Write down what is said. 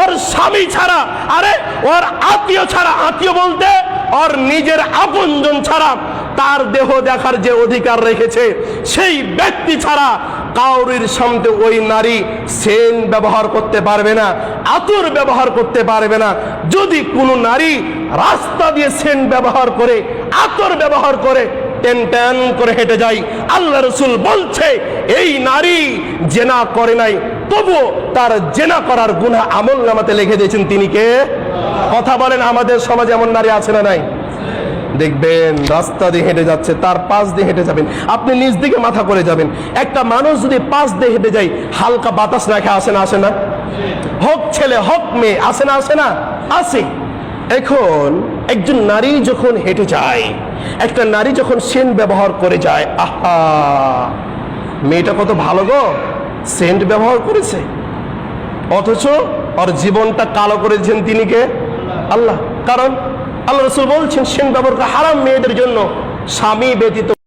ওর স্বামী ছাড়া, আরে ওর আত্মীয় ছাড়া, আত্মীয় বলতে ওর নিজের আপনজন ছাড়া তার দেহ দেখার যে অধিকার রেখেছে সেই ব্যক্তি ছাড়া কাউরির সামনে ওই নারী সেন ব্যবহার করতে পারবে না, আতর ব্যবহার করতে পারবে না। যদি কোনো নারী রাস্তা দিয়ে সেন ব্যবহার করে, আতর ব্যবহার করে, টেন টেন করে হেঁটে যায়, আল্লাহ রাসূল বলছে এই নারী জেনা করে নাই, তবুও তার জেনা করার গুনাহ আমলনামাতে লিখে দিয়েছেন তিনি কে? কথা বলেন, আমাদের সমাজে এমন নারী আছে না নাই? দেখবেন রাস্তা দিয়ে হেঁটে যাচ্ছে, তার পাশ দিয়ে হেঁটে যাবেন, আপনি নিজ দিকে মাথা করে যাবেন। একটা মানুষ যদি পাশ দিয়ে হেঁটে যায়, হালকা বাতাস রাখে, আসে না আসে না? হোক ছেলে হোক মেয়ে, আসে না আসে না? আসে। এখন একজন নারী যখন হেঁটে যায়, একটা নারী যখন সেন্ট ব্যবহার করে যায়, আহা, মেয়েটা কত ভালো গো, সেন্ট ব্যবহার করেছে, অথচ ওর জীবনটা কালো করেছেন তিনি কে? আল্লাহ। কারণ আল্লাহ রাসূল বলছেন সেন্ট ব্যবহার করা হারাম মেয়েদের জন্য, স্বামী ব্যতীত।